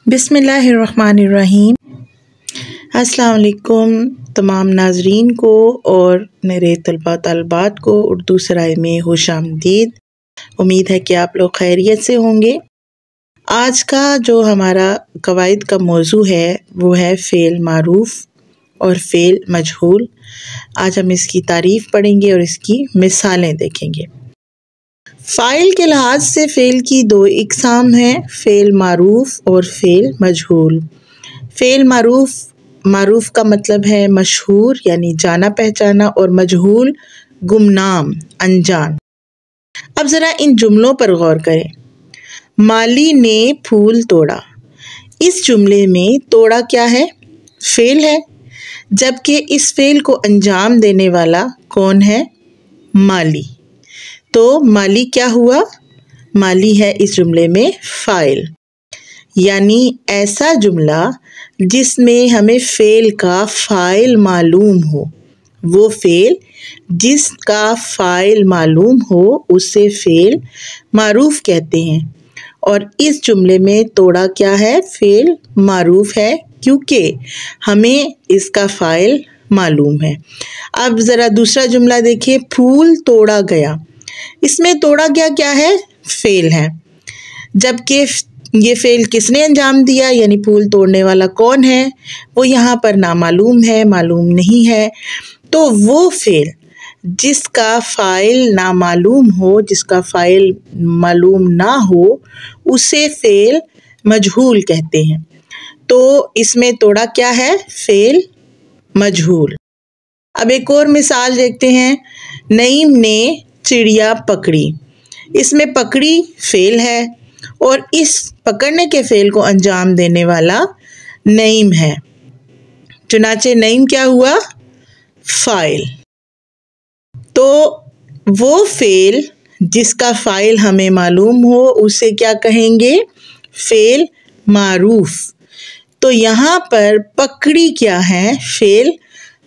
बिस्मिल्लाहिर्रहमानिर्रहीम। अस्सलाम वालेकुम तमाम नाजरीन को और मेरे तलबा तलबात को उर्दू सराय में खुशामदीद। उम्मीद है कि आप लोग खैरियत से होंगे। आज का जो हमारा कवायद का मौजू है वो है फ़ेल मारूफ़ और फ़ेल मजहूल। आज हम इसकी तारीफ़ पढ़ेंगे और इसकी मिसालें देखेंगे। फ़ाइल के लिहाज से फ़ेल की दो इक़साम हैं, फ़ेल मारूफ़ और फ़ेल मजहूल। फ़ेल मारूफ़ का मतलब है मशहूर यानी जाना पहचाना, और मजहूल गुमनाम अनजान। अब ज़रा इन जुमलों पर गौर करें। माली ने फूल तोड़ा। इस जुमले में तोड़ा क्या है? फ़ेल है, जबकि इस फ़ेल को अंजाम देने वाला कौन है? माली। तो माली क्या हुआ? माली है इस जुमले में फ़ाइल। यानी ऐसा जुमला जिसमें हमें फ़ेल का फ़ाइल मालूम हो, वो फ़ेल जिसका फ़ाइल मालूम हो उसे फ़ेल मारूफ़ कहते हैं। और इस जुमले में तोड़ा क्या है? फ़ेल मारूफ़ है, क्योंकि हमें इसका फ़ाइल मालूम है। अब ज़रा दूसरा जुमला देखिए, फूल तोड़ा गया। इसमें तोड़ा गया क्या है? फ़ेल है, जबकि ये फ़ेल किसने अंजाम दिया, यानी फूल तोड़ने वाला कौन है, वो यहाँ पर नामालूम है, मालूम नहीं है। तो वो फ़ेल जिसका फ़ाइल नामालूम हो, जिसका फ़ाइल मालूम ना हो, उसे फ़ेल मजहूल कहते हैं। तो इसमें तोड़ा क्या है? फ़ेल मजहूल। अब एक और मिसाल देखते हैं। नईम ने चिड़िया पकड़ी। इसमें पकड़ी फ़ेल है और इस पकड़ने के फ़ेल को अंजाम देने वाला नईम है। चुनाचे नईम क्या हुआ? फ़ाइल। तो वो फ़ेल जिसका फ़ाइल हमें मालूम हो उसे क्या कहेंगे? फ़ेल मारूफ़। तो यहाँ पर पकड़ी क्या है? फ़ेल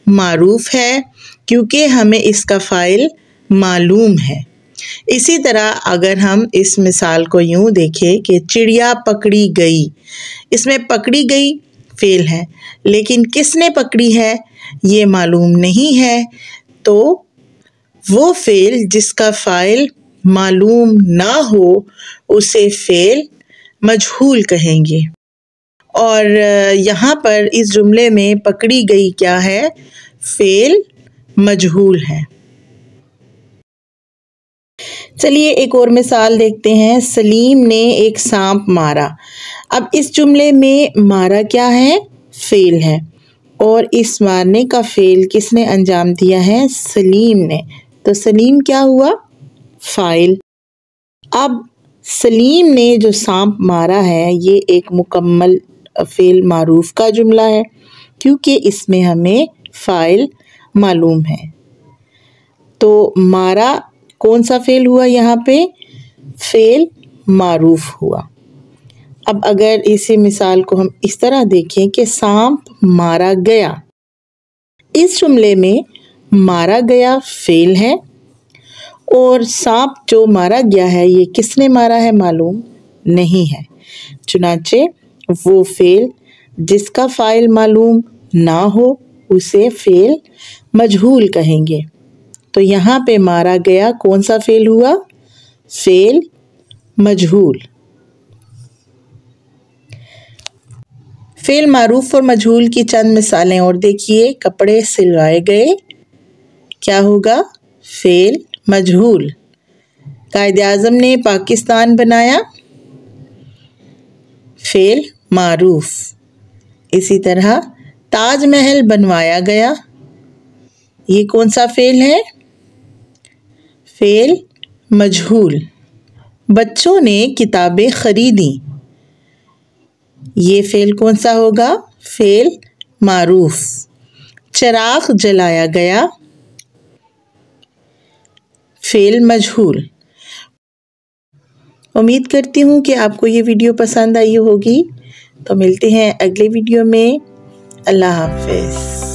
मारूफ़ है, क्योंकि हमें इसका फ़ाइल मालूम है। इसी तरह अगर हम इस मिसाल को यूँ देखें कि चिड़िया पकड़ी गई, इसमें पकड़ी गई फ़ेल है, लेकिन किसने पकड़ी है ये मालूम नहीं है। तो वो फ़ेल जिसका फ़ाइल मालूम ना हो उसे फ़ेल मजहूल कहेंगे। और यहाँ पर इस जुमले में पकड़ी गई क्या है? फ़ेल मजहूल है। चलिए एक और मिसाल देखते हैं। सलीम ने एक सांप मारा। अब इस जुमले में मारा क्या है? फ़ेल है, और इस मारने का फ़ेल किसने अंजाम दिया है? सलीम ने। तो सलीम क्या हुआ? फ़ाइल। अब सलीम ने जो सांप मारा है ये एक मुकम्मल फ़ेल मारूफ़ का जुमला है, क्योंकि इसमें हमें फ़ाइल मालूम है। तो मारा कौन सा फ़ेल हुआ यहाँ पे? फ़ेल मारूफ़ हुआ। अब अगर इसी मिसाल को हम इस तरह देखें कि सांप मारा गया, इस जुमले में मारा गया फ़ेल है और सांप जो मारा गया है ये किसने मारा है मालूम नहीं है। चुनाचे वो फ़ेल जिसका फ़ाइल मालूम ना हो उसे फ़ेल मजहूल कहेंगे। तो यहाँ पे मारा गया कौन सा फ़ेल हुआ? फ़ेल मजहूल। फ़ेल मारूफ़ और मजहूल की चंद मिसालें और देखिए। कपड़े सिलवाए गए, क्या होगा? फ़ेल मजहूल। कायद-ए-आज़म ने पाकिस्तान बनाया, फ़ेल मारूफ़। इसी तरह ताजमहल बनवाया गया, ये कौन सा फ़ेल है? फ़ेल मजहूल। बच्चों ने किताबें ख़रीदी, ये फ़ेल कौन सा होगा? फ़ेल मारूफ़। चिराग जलाया गया, फ़ेल मजहूल। उम्मीद करती हूँ कि आपको ये वीडियो पसंद आई होगी। तो मिलते हैं अगले वीडियो में। अल्लाह हाफ़िज़।